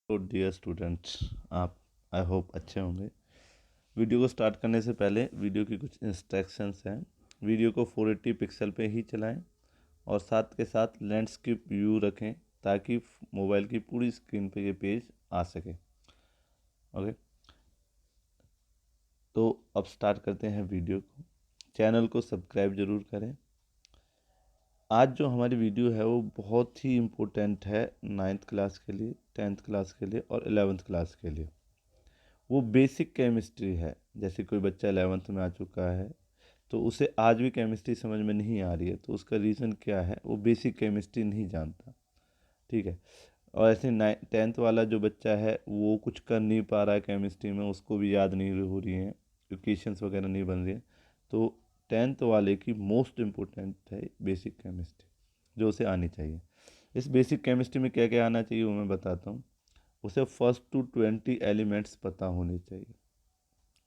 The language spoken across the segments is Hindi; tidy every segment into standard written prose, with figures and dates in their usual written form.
तो डियर स्टूडेंट्स, आप आई होप अच्छे होंगे। वीडियो को स्टार्ट करने से पहले वीडियो की कुछ इंस्ट्रक्शंस हैं। वीडियो को 480 पिक्सल पे ही चलाएं और साथ के साथ लैंडस्केप व्यू रखें ताकि मोबाइल की पूरी स्क्रीन पे ये पेज आ सके। ओके, तो अब स्टार्ट करते हैं वीडियो को। चैनल को सब्सक्राइब ज़रूर करें। आज जो हमारी वीडियो है वो बहुत ही इम्पोर्टेंट है 9th क्लास के लिए, 10th क्लास के लिए और 11th क्लास के लिए। वो बेसिक केमिस्ट्री है। जैसे कोई बच्चा 11th में आ चुका है तो उसे आज भी केमिस्ट्री समझ में नहीं आ रही है, तो उसका रीज़न क्या है? वो बेसिक केमिस्ट्री नहीं जानता। ठीक है। और ऐसे 10th वाला जो बच्चा है वो कुछ कर नहीं पा रहा है केमिस्ट्री में, उसको भी याद नहीं हो रही है, इक्वेशंस वगैरह नहीं बन रही है, तो 10th वाले की मोस्ट इम्पोर्टेंट है बेसिक केमिस्ट्री, जो उसे आनी चाहिए। इस बेसिक केमिस्ट्री में क्या क्या आना चाहिए वो मैं बताता हूँ। उसे फर्स्ट टू 20 एलिमेंट्स पता होने चाहिए,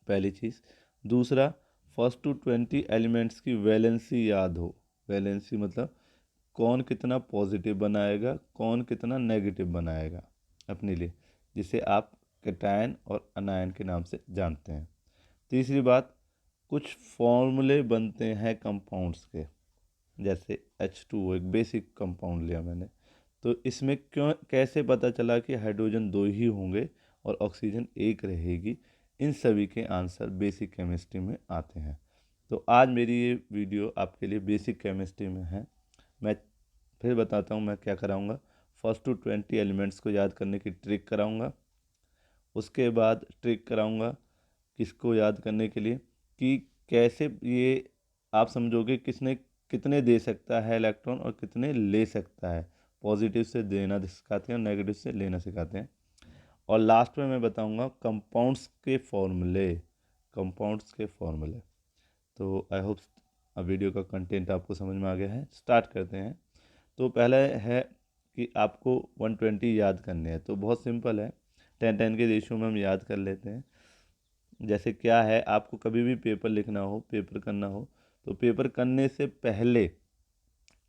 पहली चीज़। दूसरा, फर्स्ट टू 20 एलिमेंट्स की वैलेंसी याद हो। वैलेंसी मतलब कौन कितना पॉजिटिव बनाएगा, कौन कितना नेगेटिव बनाएगा अपने लिए, जिसे आप कैटायन और अनायन के नाम से जानते हैं। तीसरी बात, कुछ फॉर्मूले बनते हैं कंपाउंड्स के, जैसे H2O एक बेसिक कंपाउंड लिया मैंने, तो इसमें क्यों कैसे पता चला कि हाइड्रोजन दो ही होंगे और ऑक्सीजन एक रहेगी। इन सभी के आंसर बेसिक केमिस्ट्री में आते हैं। तो आज मेरी ये वीडियो आपके लिए बेसिक केमिस्ट्री में है। मैं फिर बताता हूँ मैं क्या कराऊँगा। फर्स्ट टू 20 एलिमेंट्स को याद करने की ट्रिक कराऊँगा। उसके बाद ट्रिक कराऊँगा किसको याद करने के लिए, कि कैसे ये आप समझोगे किसने कितने दे सकता है इलेक्ट्रॉन और कितने ले सकता है। पॉजिटिव से देना सिखाते हैं और नेगेटिव से लेना सिखाते हैं। और लास्ट में मैं बताऊंगा कंपाउंड्स के फॉर्मूले। तो आई होप वीडियो का कंटेंट आपको समझ में आ गया है। स्टार्ट करते हैं। तो पहले है कि आपको 120 याद करने हैं, तो बहुत सिंपल है। 10-10 के रेशियो में हम याद कर लेते हैं। जैसे क्या है, आपको कभी भी पेपर लिखना हो, पेपर करना हो, तो पेपर करने से पहले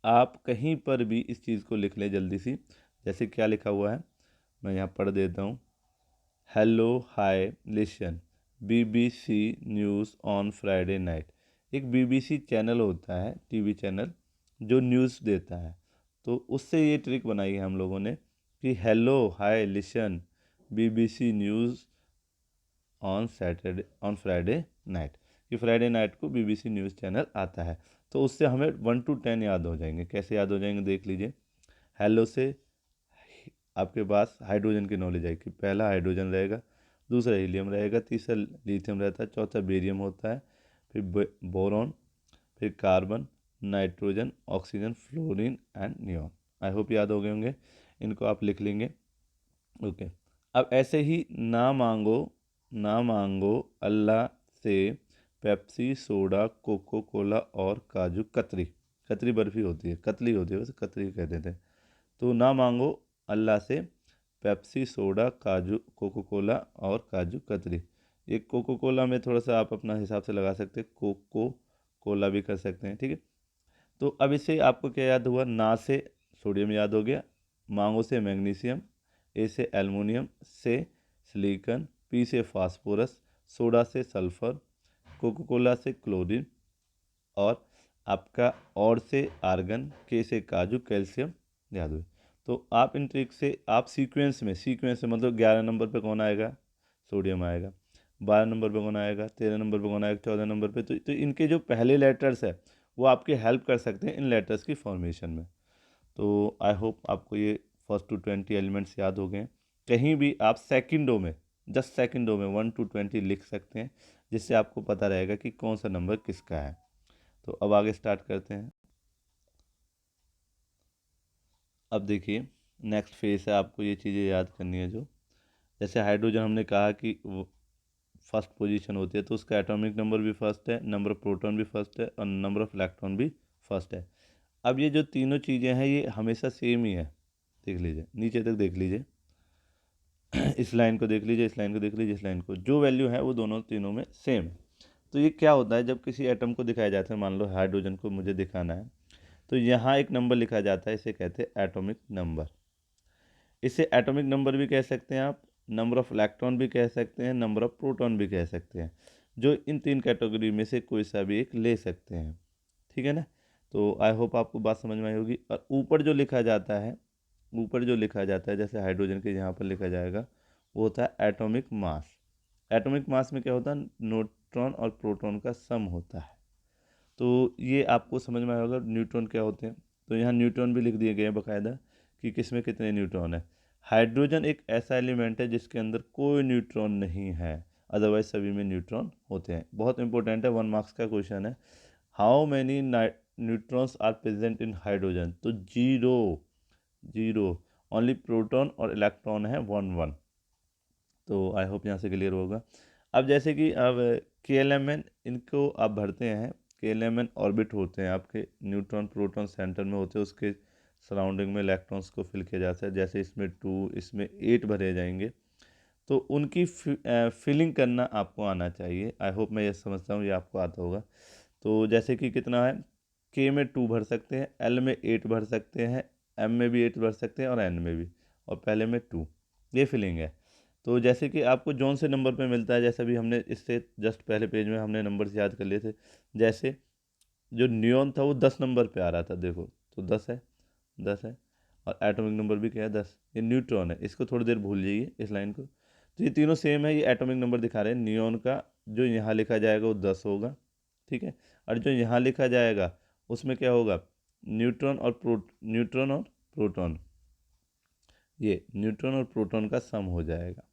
आप कहीं पर भी इस चीज़ को लिख लें जल्दी सी। जैसे क्या लिखा हुआ है, मैं यहाँ पढ़ देता हूँ। Hello hi listen, BBC news on Friday night. एक BBC चैनल होता है, टीवी चैनल, जो न्यूज़ देता है। तो उससे ये ट्रिक बनाई है हम लोगों ने कि hello hi listen BBC news on Friday night, कि फ्राइडे नाइट को BBC न्यूज़ चैनल आता है। तो उससे हमें 1 to 10 याद हो जाएंगे। कैसे याद हो जाएंगे देख लीजिए। हेलो से आपके पास हाइड्रोजन की नॉलेज आएगी। पहला हाइड्रोजन रहेगा, दूसरा हीलियम रहेगा, तीसरा लिथियम रहता है, चौथा बेरियम होता है, फिर बोरॉन, फिर carbon, nitrogen, oxygen, fluorine and neon. I hope याद हो गए होंगे। इनको आप लिख लेंगे। ओके। अब ऐसे ही ना मांगो अल्लाह से पेप्सी, सोडा, कोको कोला और काजू कतरी। कतरी बर्फ़ी होती है, कतली होती है, वैसे कतरी कहते थे। तो ना मांगो अल्लाह से पेप्सी, सोडा, काजू, कोको कोला और काजू कतरी। ये कोको कोला में थोड़ा सा आप अपना हिसाब से लगा सकते हैं, कोको कोला भी कर सकते हैं। ठीक है। तो अब इससे आपको क्या याद हुआ? ना से सोडियम याद हो गया, मांगो से मैग्नीशियम, ए से एल्युमिनियम, से सिलिकॉन, पी से फास्फोरस, सोडा से सल्फर, कोको कोला से क्लोरीन और आपका और से आर्गन, के से काजू, कैल्शियम याद हुए। तो आप इन ट्रिक से आप सीक्वेंस में मतलब 11 नंबर पे कौन आएगा? सोडियम आएगा। 12 नंबर पे कौन आएगा? 13 नंबर पे कौन आएगा? 14 नंबर पे। तो इनके जो पहले लेटर्स है वो आपके हेल्प कर सकते हैं इन लेटर्स की फॉर्मेशन में। तो आई होप आपको ये फर्स्ट टू 20 एलिमेंट्स याद हो गए हैं। कहीं भी आप सेकंडों में, जस्ट सेकंडों में 1 to 20 लिख सकते हैं, जिससे आपको पता रहेगा कि कौन सा नंबर किसका है। तो अब आगे स्टार्ट करते हैं। अब देखिए, नेक्स्ट फेज है, आपको ये चीज़ें याद करनी है। जो जैसे हाइड्रोजन हमने कहा कि फर्स्ट पोजीशन होती है, तो उसका एटॉमिक नंबर भी फर्स्ट है, नंबर ऑफ प्रोटॉन भी फर्स्ट है और नंबर ऑफ इलेक्ट्रॉन भी फर्स्ट है। अब ये जो तीनों चीज़ें हैं ये हमेशा सेम ही है। देख लीजिए नीचे तक, देख लीजिए इस लाइन को देख लीजिए, इस लाइन को देख लीजिए, इस लाइन को, जो वैल्यू है वो दोनों तीनों में सेम है। तो ये क्या होता है, जब किसी एटम को दिखाया जाता है, मान लो हाइड्रोजन को मुझे दिखाना है, तो यहाँ एक नंबर लिखा जाता है, इसे कहते हैं एटॉमिक नंबर। इसे एटॉमिक नंबर भी कह सकते हैं आप, नंबर ऑफ इलेक्ट्रॉन भी कह सकते हैं, नंबर ऑफ प्रोटॉन भी कह सकते हैं, जो इन 3 कैटेगरी में से कोई सा भी एक ले सकते हैं। ठीक है ना। तो आई होप आपको बात समझ में आई होगी। और ऊपर जो लिखा जाता है, ऊपर जो लिखा जाता है जैसे हाइड्रोजन के यहाँ पर लिखा जाएगा, वो होता है एटॉमिक मास। एटॉमिक मास में क्या होता है, न्यूट्रॉन और प्रोटॉन का सम होता है। तो ये आपको समझ में आया होगा न्यूट्रॉन क्या होते हैं। तो यहाँ न्यूट्रॉन भी लिख दिए गए हैं बाकायदा कि किस में कितने न्यूट्रॉन है। हाइड्रोजन एक ऐसा एलिमेंट है जिसके अंदर कोई न्यूट्रॉन नहीं है, अदरवाइज सभी में न्यूट्रॉन होते हैं। बहुत इंपॉर्टेंट है, 1 मार्क्स का क्वेश्चन है। How many neutrons are present in hydrogen, तो जीरो, जीरो। ओनली प्रोटॉन और इलेक्ट्रॉन है 1 1। तो आई होप यहाँ से क्लियर होगा। अब जैसे कि अब KLMN इनको आप भरते हैं, KLMN ऑर्बिट होते हैं आपके, न्यूट्रॉन प्रोटॉन सेंटर में होते हैं, उसके सराउंडिंग में इलेक्ट्रॉन्स को फिल किया जाता है। जैसे इसमें 2, इसमें 8 भरे जाएंगे, तो उनकी फिलिंग करना आपको आना चाहिए। आई होप मैं ये समझता हूँ ये आपको आता होगा। तो जैसे कि कितना है, K में 2 भर सकते हैं, L में 8 भर सकते हैं, M में भी 8 भर सकते हैं और N में भी, और पहले में 2। ये फिलिंग है। तो जैसे कि आपको जौन से नंबर पे मिलता है, जैसे भी हमने इससे जस्ट पहले पेज में हमने नंबर्स याद कर लिए थे। जैसे जो नियॉन था वो 10 नंबर पे आ रहा था, देखो तो 10 है, 10 है। और एटॉमिक नंबर भी क्या है, 10। ये न्यूट्रॉन है, इसको थोड़ी देर भूल जाइए इस लाइन को। तो ये तीनों सेम है, ये एटॉमिक नंबर दिखा रहे हैं। नियॉन का जो यहाँ लिखा जाएगा वो 10 होगा, ठीक है। और जो यहाँ लिखा जाएगा उसमें क्या होगा, न्यूट्रॉन और प्रोटॉन, ये न्यूट्रॉन और प्रोटॉन का सम हो जाएगा,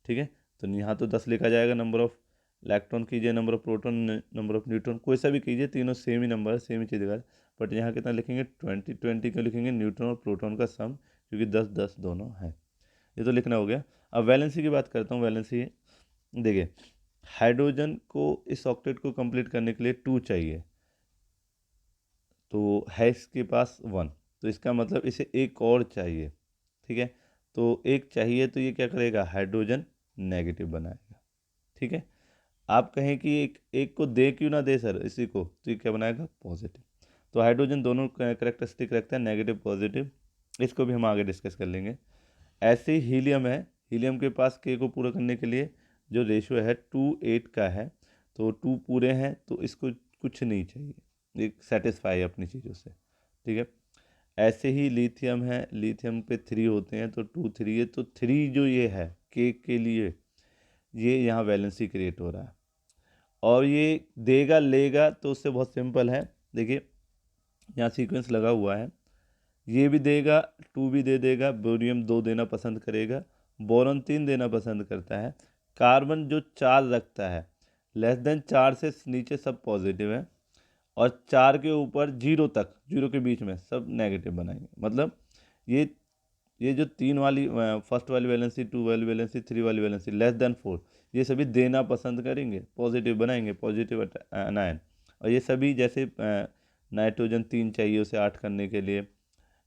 ठीक है। तो यहाँ तो 10 लिखा जाएगा, नंबर ऑफ इलेक्ट्रॉन कीजिए, number of proton, number of neutron, कोई सा भी कीजिए, तीनों सेम ही नंबर है, सेम ही चीज़ दिखा। बट यहाँ कितना लिखेंगे, 20। 20 क्यों लिखेंगे, न्यूट्रॉन और प्रोटॉन का सम, क्योंकि 10 10 दोनों है। ये तो लिखना हो गया। अब वैलेंसी की बात करता हूँ। वैलेंसी देखिए, हाइड्रोजन को इस ऑक्टेट को कंप्लीट करने के लिए 2 चाहिए, तो है इसके पास 1, तो इसका मतलब इसे एक और चाहिए, ठीक है। तो एक चाहिए तो ये क्या करेगा, हाइड्रोजन नेगेटिव बनाएगा, ठीक है। आप कहें कि एक एक को दे क्यों ना दे सर इसी को, तो ये क्या बनाएगा, पॉजिटिव। तो हाइड्रोजन दोनों करेक्टरिस्टिक रखता है, नेगेटिव पॉजिटिव, इसको भी हम आगे डिस्कस कर लेंगे। ऐसे ही हीलियम है, हीलियम के पास के को पूरा करने के लिए जो रेशियो है 2:8 का है, तो 2 पूरे हैं तो इसको कुछ नहीं चाहिए, ये सेटिस्फाई अपनी चीज़ों से, ठीक है। ऐसे ही लिथियम है, लिथियम पे 3 होते हैं, तो 2 3 है, तो 3 जो ये है के लिए, ये यहाँ वैलेंसी क्रिएट हो रहा है। और ये देगा लेगा तो उससे बहुत सिंपल है, देखिए यहाँ सीक्वेंस लगा हुआ है, ये भी देगा, 2 भी दे देगा, बोरियम 2 देना पसंद करेगा, बोरॉन 3 देना पसंद करता है, कार्बन जो 4 रखता है, लेस देन 4 से नीचे सब पॉजिटिव है, और 4 के ऊपर 0 तक, 0 के बीच में सब नेगेटिव बनाएंगे। मतलब ये ये जो 3 वाली, फर्स्ट वाली वैलेंसी, 2 वाली वैलेंसी, 3 वाली वैलेंसी, लेस देन 4, ये सभी देना पसंद करेंगे, पॉजिटिव बनाएंगे, पॉजिटिव अनायन। और ये सभी जैसे नाइट्रोजन 3 चाहिए उसे 8 करने के लिए,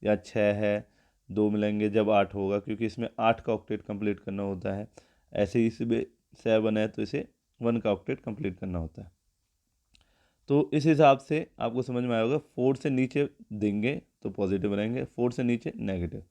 या 6 है, 2 मिलेंगे जब 8 होगा, क्योंकि इसमें 8 का ऑक्टेट कंप्लीट करना होता है। ऐसे ही इसमें 7 है तो इसे 1 का ऑक्टेट कंप्लीट करना होता है। तो इस हिसाब से आपको समझ में आया होगा, 4 से नीचे देंगे तो पॉजिटिव बनाएंगे, 4 से नीचे नेगेटिव।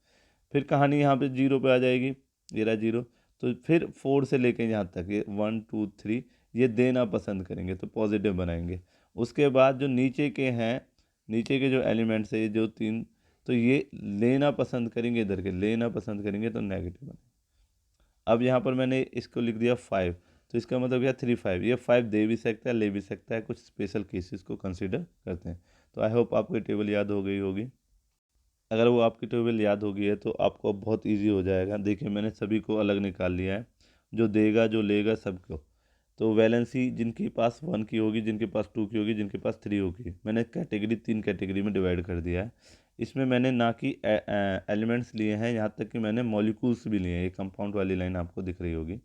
फिर कहानी यहाँ पे 0 पे आ जाएगी, ये रहा 0। तो फिर 4 से लेके यहाँ तक ये 1 2 3 ये देना पसंद करेंगे तो पॉजिटिव बनाएंगे। उसके बाद जो नीचे के हैं, नीचे के जो एलिमेंट्स है, ये जो 3, तो ये लेना पसंद करेंगे, इधर के लेना पसंद करेंगे तो नेगेटिव बनेंगे। अब यहाँ पर मैंने इसको लिख दिया 5, तो इसका मतलब क्या, 3 5, ये 5 दे भी सकता है, ले भी सकता है, कुछ स्पेशल केसेस को कंसिडर करते हैं। तो आई होप आपको टेबल याद हो गई होगी। अगर वो आपकी टेबल याद हो गई है तो आपको अब बहुत इजी हो जाएगा। देखिए मैंने सभी को अलग निकाल लिया है, जो देगा जो लेगा सबको। तो वैलेंसी जिनके पास 1 की होगी, जिनके पास 2 की होगी, जिनके पास 3 होगी, मैंने कैटेगरी 3 कैटेगरी में डिवाइड कर दिया है। इसमें मैंने ना कि एलिमेंट्स लिए हैं, यहाँ तक कि मैंने मॉलिक्यूल्स भी लिए हैं। ये कंपाउंड वाली लाइन आपको दिख रही होगी,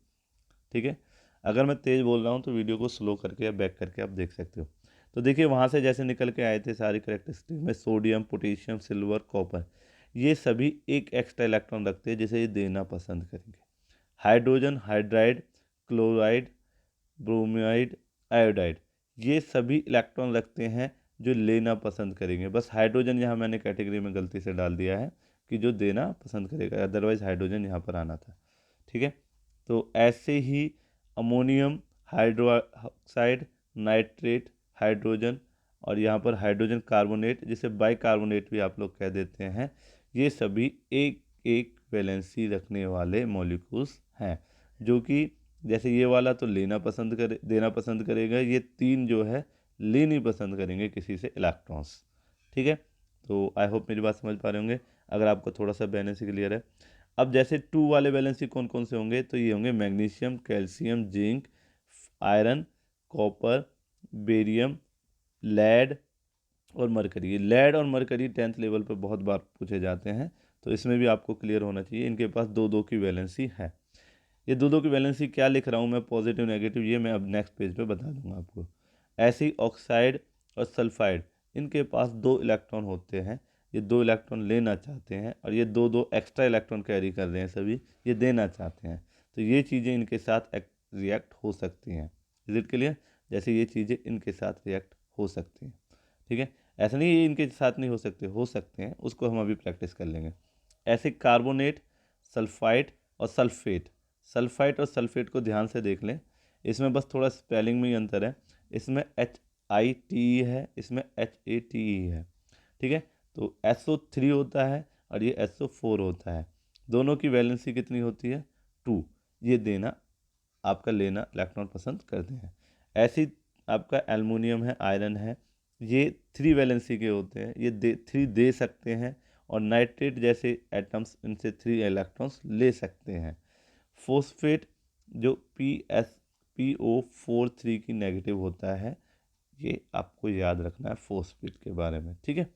ठीक है। अगर मैं तेज़ बोल रहा हूँ तो वीडियो को स्लो करके या बैक करके आप देख सकते हो। तो देखिए वहाँ से जैसे निकल के आए थे सारी करेक्टरिस्टिक में, सोडियम, पोटेशियम, सिल्वर, कॉपर, ये सभी एक एक्स्ट्रा इलेक्ट्रॉन रखते हैं जिसे ये देना पसंद करेंगे। Hydrogen, hydride, chloride, bromide, iodide, ये सभी इलेक्ट्रॉन रखते हैं जो लेना पसंद करेंगे। बस हाइड्रोजन यहाँ मैंने कैटेगरी में गलती से डाल दिया है कि जो देना पसंद करेगा, अदरवाइज हाइड्रोजन यहाँ पर आना था। ठीक है, तो ऐसे ही अमोनियम हाइड्रोक्साइड, नाइट्रेट, हाइड्रोजन और यहाँ पर हाइड्रोजन कार्बोनेट, जिसे बाइकार्बोनेट भी आप लोग कह देते हैं, ये सभी एक एक वैलेंसी रखने वाले मॉलिक्यूल्स हैं, जो कि जैसे ये वाला तो देना पसंद करेगा, ये 3 जो है लेनी पसंद करेंगे किसी से इलेक्ट्रॉन्स। ठीक है, तो आई होप मेरी बात समझ पा रहे होंगे। अगर आपको थोड़ा सा बैलेंसी क्लियर है, अब जैसे 2 वाले बैलेंसी कौन कौन से होंगे, तो ये होंगे magnesium, calcium, zinc, iron, copper, barium, lead और मरकरी। लेड और मरकरी 10th लेवल पर बहुत बार पूछे जाते हैं, तो इसमें भी आपको क्लियर होना चाहिए। इनके पास 2-2 की वैलेंसी है। ये 2-2 की वैलेंसी क्या लिख रहा हूँ मैं, पॉजिटिव नेगेटिव, ये मैं अब नेक्स्ट पेज पे बता दूंगा आपको। ऐसे ही ऑक्साइड और सल्फाइड, इनके पास 2 इलेक्ट्रॉन होते हैं, ये 2 इलेक्ट्रॉन लेना चाहते हैं और ये 2-2 एक्स्ट्रा इलेक्ट्रॉन कैरी कर रहे हैं सभी, ये देना चाहते हैं। तो ये चीज़ें इनके साथ रिएक्ट हो सकती हैं। Is it clear? जैसे ये चीज़ें इनके साथ रिएक्ट हो सकती हैं। ठीक है, ऐसा नहीं ये इनके साथ नहीं हो सकते हैं, उसको हम अभी प्रैक्टिस कर लेंगे। ऐसे कार्बोनेट, सल्फाइड और सल्फाइड और सल्फेट को ध्यान से देख लें, इसमें बस थोड़ा स्पेलिंग में ही अंतर है। इसमें HITE है, इसमें HATE है। ठीक है, तो SO3 होता है और ये SO4 होता है। दोनों की वैलेंसी कितनी होती है? 2। ये देना आपका लेना इलेक्ट्रॉन पसंद करते हैं। ऐसी आपका एल्युमिनियम है, आयरन है, ये 3 वैलेंसी के होते हैं, ये 3 दे सकते हैं और नाइट्रेट जैसे एटम्स इनसे 3 इलेक्ट्रॉन्स ले सकते हैं। फोस्फेट जो PO43 की नेगेटिव होता है, ये आपको याद रखना है फोस्फेट के बारे में। ठीक है,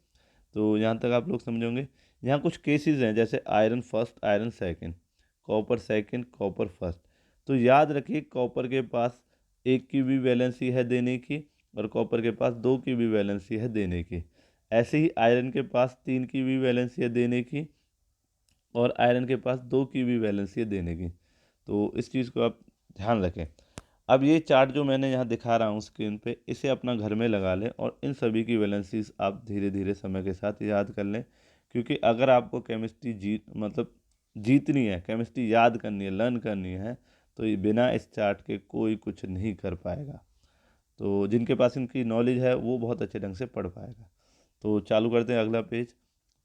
तो यहाँ तक आप लोग समझोगे। यहाँ कुछ केसेस हैं, जैसे iron first, iron second, copper second, copper first. तो याद रखिए, कॉपर के पास 1 की भी वैलेंसी है देने की और कॉपर के पास 2 की भी वैलेंसी है देने की। ऐसे ही आयरन के पास 3 की भी वैलेंसी है देने की और आयरन के पास 2 की भी वैलेंसी है देने की। तो इस चीज़ को आप ध्यान रखें। अब ये चार्ट जो मैंने यहाँ दिखा रहा हूँ स्क्रीन पे, इसे अपना घर में लगा लें और इन सभी की वैलेंसीज आप धीरे धीरे समय के साथ याद कर लें, क्योंकि अगर आपको केमिस्ट्री जीतनी है, केमिस्ट्री याद करनी है, लर्न करनी है, तो ये बिना इस चार्ट के कोई कुछ नहीं कर पाएगा। तो जिनके पास इनकी नॉलेज है वो बहुत अच्छे ढंग से पढ़ पाएगा। तो चालू करते हैं अगला पेज।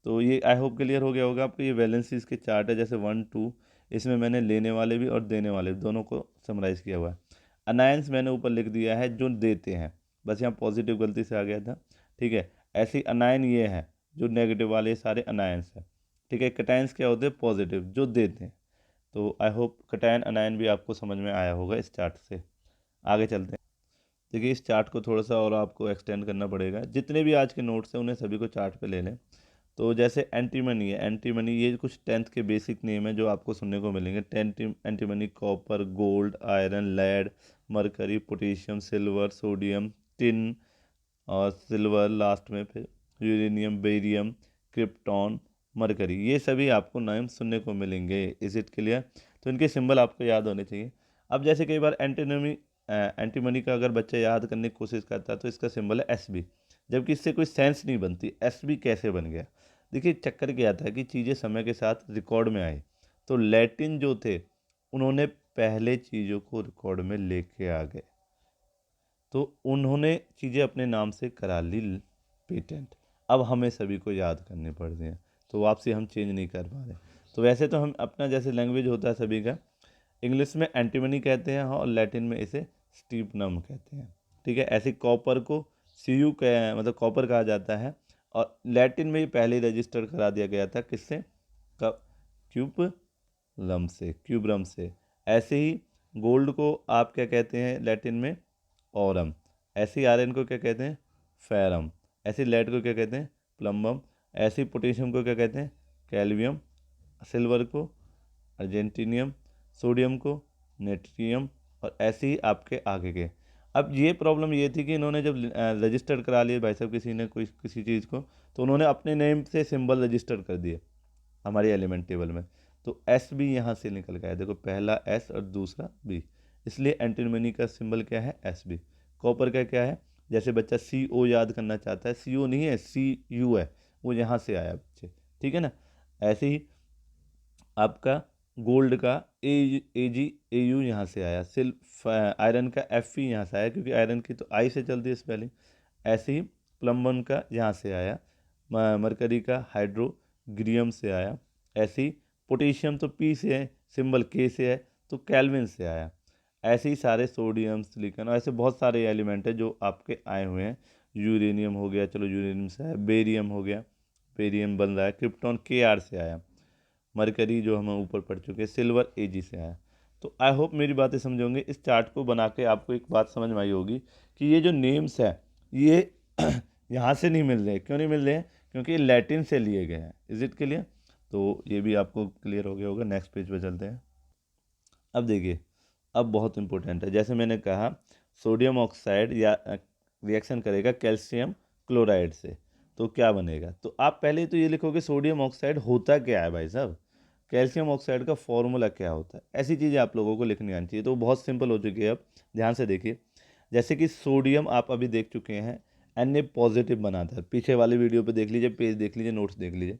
तो ये आई होप क्लियर हो गया होगा आपको। ये वैलेंसीज के चार्ट है, जैसे 1, 2, इसमें मैंने लेने वाले भी और देने वाले भी दोनों को समराइज़ किया हुआ है। अनायंस मैंने ऊपर लिख दिया है जो देते हैं, बस यहाँ पॉजिटिव गलती से आ गया था। ठीक है, ऐसे ही अनायन ये है, जो नेगेटिव वाले सारे अनायंस है। ठीक है, कटायंस क्या होते हैं? पॉजिटिव, जो देते हैं। तो आई होप कटायन अनायन भी आपको समझ में आया होगा इस चार्ट से। आगे चलते हैं। देखिए, इस चार्ट को थोड़ा सा और आपको एक्सटेंड करना पड़ेगा। जितने भी आज के नोट्स हैं उन्हें सभी को चार्ट पे ले लें। तो जैसे एंटीमनी है, एंटीमनी ये कुछ 10th के बेसिक नेम है जो आपको सुनने को मिलेंगे। Antimony copper, gold, iron, lead, mercury, potassium, silver, sodium, tin और सिल्वर लास्ट में, फिर यूरेनियम, बेरियम, क्रिप्टॉन, मरकरी, ये सभी आपको नाम सुनने को मिलेंगे। Is it clear? तो इनके सिंबल आपको याद होने चाहिए। अब जैसे कई बार एंटीमनी का अगर बच्चा याद करने की कोशिश करता है तो इसका सिंबल है SB, जबकि इससे कोई सेंस नहीं बनती। SB कैसे बन गया? देखिए, चक्कर क्या था कि चीज़ें समय के साथ रिकॉर्ड में आई, तो लैटिन जो थे उन्होंने पहले चीज़ों को रिकॉर्ड में लेके आ गए, तो उन्होंने चीज़ें अपने नाम से करा ली पेटेंट। अब हमें सभी को याद करने पड़ रहे हैं, तो वापसी हम चेंज नहीं कर पा रहे। तो वैसे तो हम अपना जैसे लैंग्वेज होता है सभी का, इंग्लिश में एंटीमनी कहते हैं और लैटिन में इसे स्टीपनम कहते हैं। ठीक है, ऐसे कॉपर को मतलब कॉपर कहा जाता है और लैटिन में ही पहले रजिस्टर करा दिया गया था, किससे? क्यूबरम से। ऐसे ही गोल्ड को आप क्या कहते हैं लैटिन में? औरम। ऐसे ही आयरन को क्या कहते हैं? फेरम। ऐसे लेड को क्या कहते हैं? प्लम्बम। ऐसे ही पोटेशियम को क्या कहते हैं? कैल्वियम। सिल्वर को अर्जेंटीनियम, सोडियम को नेट्रियम और ऐसे ही आपके आगे के। अब ये प्रॉब्लम ये थी कि इन्होंने जब रजिस्टर्ड करा लिए भाई साहब किसी ने कोई किसी चीज़ को, तो उन्होंने अपने नेम से सिंबल रजिस्टर कर दिए हमारे एलिमेंट टेबल में। तो S भी यहाँ से निकल गया, देखो, पहला S और दूसरा B, इसलिए एंटीमनी का सिंबल क्या है? SB। कॉपर का क्या है? जैसे बच्चा CO याद करना चाहता है, CO नहीं है, CU है, वो यहाँ से आया बच्चे। ठीक है ना? ऐसे ही आपका गोल्ड का AG AU यहाँ से आया, सिल्फ आयरन का FE यहाँ से आया, क्योंकि आयरन की तो आई से चलती है स्पेलिंग। ऐसे ही प्लम्बन का यहाँ से आया, मरकरी का हाइड्रोग्रियम से आया। ऐसे ही पोटेशियम तो P से है, सिंबल K से है, तो कैल्विन से आया। ऐसे ही सारे सोडियम, सिलिकॉन, ऐसे बहुत सारे एलिमेंट है जो आपके आए हुए हैं। यूरेनियम हो गया, चलो यूरेनियम से आया, बेरियम हो गया, बेरियम बन रहा है, क्रिप्टॉन KR से आया, मरकरी जो हम ऊपर पढ़ चुके हैं, सिल्वर AG से आया। तो आई होप मेरी बातें समझोगे। इस चार्ट को बना के आपको एक बात समझ में आई होगी कि ये जो नेम्स है ये यहाँ से नहीं मिल रहे। क्यों नहीं मिल रहे हैं? क्योंकि ये लैटिन से लिए गए हैं। Is it clear? तो ये भी आपको क्लियर हो गया होगा। नेक्स्ट पेज पे चलते हैं। अब देखिए, अब बहुत इंपॉर्टेंट है। जैसे मैंने कहा, सोडियम ऑक्साइड या रिएक्शन करेगा कैल्शियम क्लोराइड से, तो क्या बनेगा? तो आप पहले तो ये लिखोगे सोडियम ऑक्साइड होता क्या है भाई साहब, कैल्शियम ऑक्साइड का फॉर्मूला क्या होता है। ऐसी चीज़ें आप लोगों को लिखनी आनी चाहिए। तो बहुत सिंपल हो चुकी है। अब ध्यान से देखिए, जैसे कि सोडियम आप अभी देख चुके हैं Na पॉजिटिव बनाता है, पीछे वाले वीडियो पे देख लीजिए, पेज देख लीजिए, नोट्स देख लीजिए।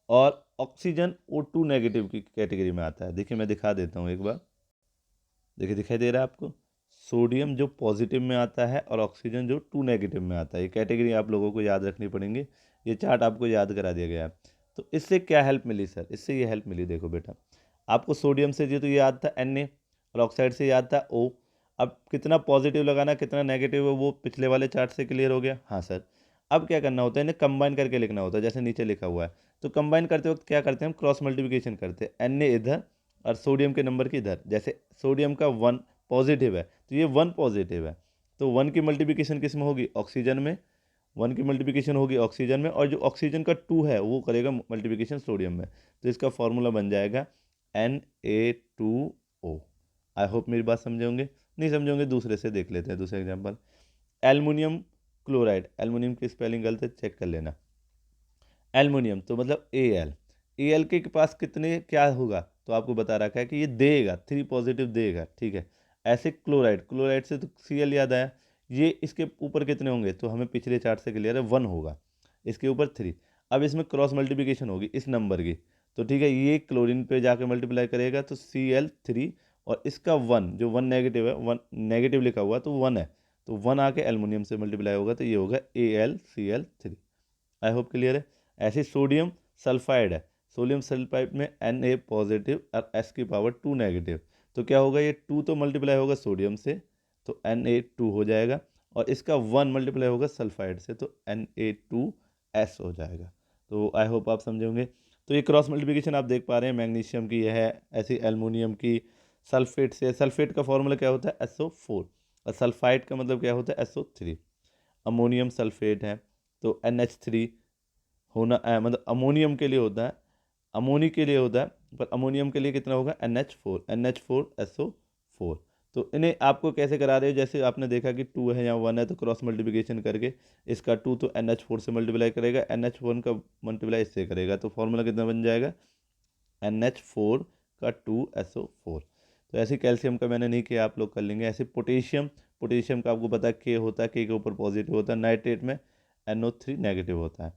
और ऑक्सीजन O2 नेगेटिव की कैटेगरी में आता है। देखिए मैं दिखा देता हूँ एक बार, देखिए दिखाई दे रहा है आपको, सोडियम जो पॉजिटिव में आता है और ऑक्सीजन जो 2 नेगेटिव में आता है। ये कैटेगरी आप लोगों को याद रखनी पड़ेंगी। ये चार्ट आपको याद करा दिया गया है। तो इससे क्या हेल्प मिली सर? इससे ये हेल्प मिली, देखो बेटा, आपको सोडियम से जो तो याद था Na, और ऑक्साइड से याद था O। अब कितना पॉजिटिव लगाना कितना नेगेटिव है वो पिछले वाले चार्ट से क्लियर हो गया। हाँ सर। अब क्या करना होता है, इन्हें कंबाइन करके लिखना होता है, जैसे नीचे लिखा हुआ है। तो कंबाइन करते वक्त क्या करते हैं हम? क्रॉस मल्टीप्लिकेशन करते हैं, Na इधर और सोडियम के नंबर की इधर। जैसे सोडियम का 1 पॉजिटिव है तो ये 1 पॉजिटिव है, तो 1 की मल्टीप्लिकेशन किस में होगी? ऑक्सीजन में। 1 की मल्टीप्लिकेशन होगी ऑक्सीजन में, और जो ऑक्सीजन का 2 है वो करेगा मल्टीप्लिकेशन सोडियम में। तो इसका फॉर्मूला बन जाएगा Na2O। आई होप मेरी बात समझे होंगे। नहीं समझे दूसरे से देख लेते हैं, दूसरे एग्जाम्पल। एल्युमिनियम क्लोराइड, एल्युमिनियम की स्पेलिंग गलत है, चेक कर लेना। एल्युमिनियम तो मतलब Al के पास कितने क्या होगा? तो आपको बता रखा है कि ये देगा 3 पॉजिटिव देगा, ठीक है। ऐसे क्लोराइड, क्लोराइड से तो Cl याद आया, ये इसके ऊपर कितने होंगे? तो हमें पिछले चार्ट से क्लियर है 1 होगा, इसके ऊपर 3। अब इसमें क्रॉस मल्टीप्लिकेशन होगी इस नंबर की, तो ठीक है, ये क्लोरीन पे जाकर मल्टीप्लाई करेगा तो Cl3, और इसका 1 जो 1 नेगेटिव है, 1 नेगेटिव लिखा हुआ तो 1 है, तो 1 आके एल्युमिनियम से मल्टीप्लाई होगा तो ये होगा AlCl3। आई होप क्लियर है। ऐसे सोडियम सल्फाइड है, सोडियम सल्फाइड में Na पॉजिटिव और S की पावर 2 नेगेटिव, तो क्या होगा? ये 2 तो मल्टीप्लाई होगा सोडियम से तो Na2 हो जाएगा, और इसका 1 मल्टीप्लाई होगा सल्फाइड से तो Na2S हो जाएगा। तो आई होप आप समझेंगे। तो ये क्रॉस मल्टीप्लिकेशन आप देख पा रहे हैं, मैग्नीशियम की यह है, ऐसी एल्युमिनियम की सल्फेट से। सल्फेट का फॉर्मूला क्या होता है? SO4, और सल्फाइड का मतलब क्या होता है? SO3। अमोनियम सल्फेट है तो NH3 होना मतलब अमोनियम के लिए होता है, अमोनी के लिए होता है, पर अमोनियम के लिए कितना होगा? NH4 तो इन्हें आपको कैसे करा रहे हो? जैसे आपने देखा कि 2 है या 1 है, तो क्रॉस मल्टीप्लिकेशन करके इसका 2 तो NH4 से मल्टीप्लाई करेगा, NH1 का मल्टीप्लाई इससे करेगा, तो फॉर्मूला कितना बन जाएगा? NH4 का 2SO4। तो ऐसे कैल्शियम का मैंने नहीं किया, आप लोग कर लेंगे। ऐसे पोटेशियम, पोटेशियम का आपको पता है K होता है, K के ऊपर पॉजिटिव होता है, नाइट्रेट में NO3 नेगेटिव होता है।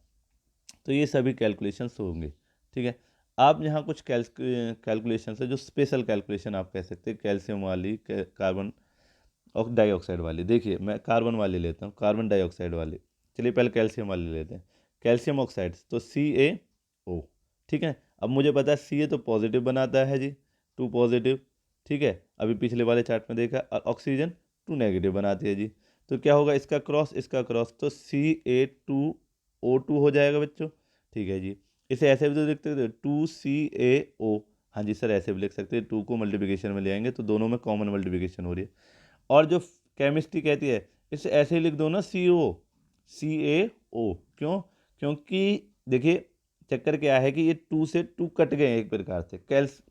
तो ये सभी कैलकुलेशंस होंगे, ठीक है। आप यहाँ कुछ कैलकुलेशन है जो स्पेशल कैलकुलेशन आप कह सकते हैं, कैल्शियम वाली, कार्बन और डाइऑक्साइड वाली। देखिए मैं कार्बन वाली लेता हूँ, कार्बन डाइऑक्साइड वाली। चलिए पहले कैल्शियम वाली लेते हैं। कैल्शियम ऑक्साइड तो CaO, ठीक है। अब मुझे पता है Ca तो पॉजिटिव बनाता है जी, 2 पॉजिटिव, ठीक है। अभी पिछले वाले चार्ट में देखा, और ऑक्सीजन 2 नेगेटिव बनाती है जी। तो क्या होगा? इसका क्रॉस तो Ca2O2 हो जाएगा बच्चों, ठीक है जी। इसे ऐसे भी तो लिखते थे 2CaO, हाँ जी सर ऐसे भी लिख सकते हैं, 2 को मल्टीप्लिकेशन में ले आएंगे तो दोनों में कॉमन मल्टीप्लिकेशन हो रही है। और जो केमिस्ट्री कहती है इसे ऐसे ही लिख दो ना, CaO। क्यों? क्योंकि देखिए चक्कर क्या है कि ये 2 से 2 कट गए एक प्रकार से,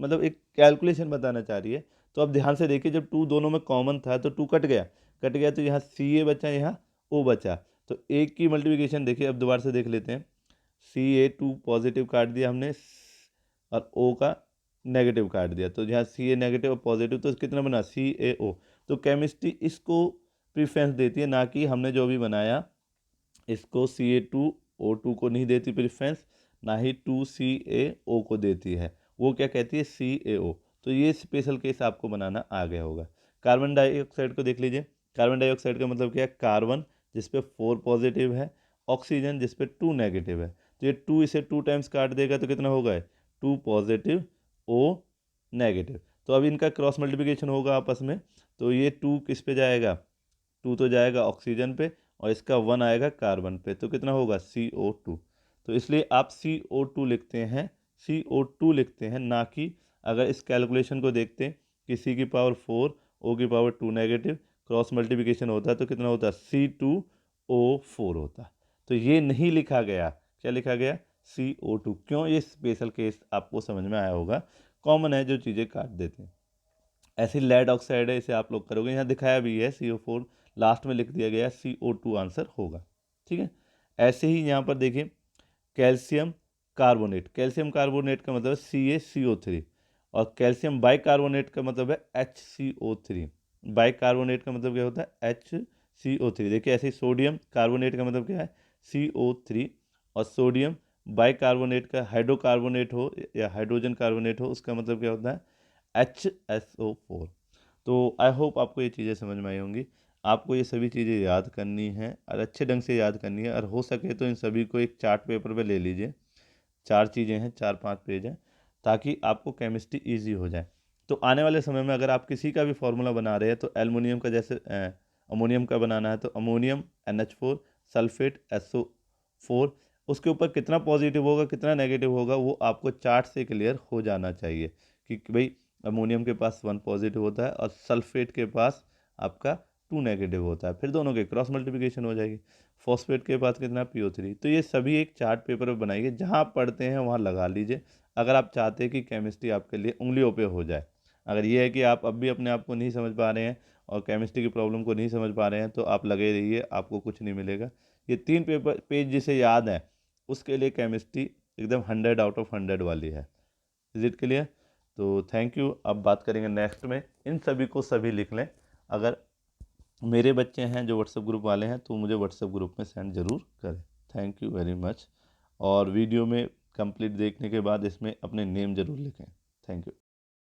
मतलब एक कैलकुलेशन बताना चाह रही है। तो अब ध्यान से देखिए, जब 2 दोनों में कॉमन था तो 2 कट गया तो यहाँ Ca बचा, यहाँ O बचा। तो एक की मल्टीप्लिकेशन देखिए, अब दोबारा से देख लेते हैं। Ca2 पॉजिटिव काट दिया हमने, और O का नेगेटिव काट दिया, तो यहाँ Ca नेगेटिव और पॉजिटिव, तो कितना बना? CaO। तो केमिस्ट्री इसको प्रीफरेंस देती है, ना कि हमने जो भी बनाया इसको Ca2O2 को नहीं देती प्रीफरेंस, ना ही 2CaO को देती है, वो क्या कहती है CaO। तो ये स्पेशल केस आपको बनाना आ गया होगा। कार्बन डाइऑक्साइड को देख लीजिए। कार्बन डाइऑक्साइड का मतलब क्या है, कार्बन जिस पे 4 पॉजिटिव है, ऑक्सीजन जिस पे 2 नेगेटिव है। तो ये 2 इसे 2 टाइम्स काट देगा तो कितना होगा, 2 पॉजिटिव O नेगेटिव। तो अब इनका क्रॉस मल्टीप्लिकेशन होगा आपस में, तो ये 2 किस पे जाएगा, 2 तो जाएगा ऑक्सीजन पे और इसका 1 आएगा कार्बन पे, तो कितना होगा CO2। तो इसलिए आप CO2 लिखते हैं, CO2 लिखते हैं, ना कि अगर इस कैलकुलेशन को देखते कि C की पावर 4 O की पावर 2 नेगेटिव, क्रॉस मल्टीप्लिकेशन होता तो कितना होता, C2O4 होता। तो ये नहीं लिखा गया, क्या लिखा गया, CO2। क्यों, ये स्पेशल केस आपको समझ में आया होगा, कॉमन है जो चीज़ें काट देते हैं। ऐसे लेड ऑक्साइड है, इसे आप लोग करोगे, यहाँ दिखाया भी है CO4, लास्ट में लिख दिया गया CO2 आंसर होगा, ठीक है। ऐसे ही यहाँ पर देखिए कैल्शियम कार्बोनेट, कैल्शियम कार्बोनेट का मतलब है CaCO3 और कैल्शियम बाइकार्बोनेट का मतलब है HCO3। बाइकार्बोनेट का मतलब क्या होता है, HCO3। देखिए ऐसे ही सोडियम कार्बोनेट का मतलब क्या है, CO3, और सोडियम बाइकार्बोनेट का हाइड्रोकार्बोनेट हो या हाइड्रोजन कार्बोनेट हो, उसका मतलब क्या होता है, HSO4। तो आई होप आपको ये चीज़ें समझ में आई होंगी। आपको ये सभी चीज़ें याद करनी है और अच्छे ढंग से याद करनी है, और हो सके तो इन सभी को एक चार्ट पेपर पे ले लीजिए। 4 चीज़ें हैं, 4-5 पेज हैं, ताकि आपको केमिस्ट्री ईजी हो जाए। तो आने वाले समय में अगर आप किसी का भी फॉर्मूला बना रहे हैं, तो एल्युमिनियम का जैसे अमोनियम का बनाना है तो अमोनियम NH4 सल्फेट SO4, उसके ऊपर कितना पॉजिटिव होगा कितना नेगेटिव होगा वो आपको चार्ट से क्लियर हो जाना चाहिए कि भाई अमोनियम के पास 1 पॉजिटिव होता है और सल्फेट के पास आपका 2 नेगेटिव होता है, फिर दोनों के क्रॉस मल्टीप्लिकेशन हो जाएगी। फॉस्फेट के पास कितना PO3। तो ये सभी एक चार्ट पेपर पर बनाइए, जहाँ आप पढ़ते हैं वहाँ लगा लीजिए, अगर आप चाहते हैं कि केमिस्ट्री आपके लिए उंगलियों पे हो जाए। अगर ये है कि आप अब भी अपने आप को नहीं समझ पा रहे हैं और केमिस्ट्री की प्रॉब्लम को नहीं समझ पा रहे हैं, तो आप लगे रहिए, आपको कुछ नहीं मिलेगा। ये 3 पेपर पेज जिसे याद है उसके लिए केमिस्ट्री एकदम 100 आउट ऑफ 100 वाली है। Is it clear? तो थैंक यू। अब बात करेंगे नेक्स्ट में, इन सभी को सभी लिख लें। अगर मेरे बच्चे हैं जो व्हाट्सएप ग्रुप वाले हैं तो मुझे व्हाट्सएप ग्रुप में सेंड ज़रूर करें। Thank you very much. और वीडियो में कंप्लीट देखने के बाद इसमें अपने नेम ज़रूर लिखें। Thank you.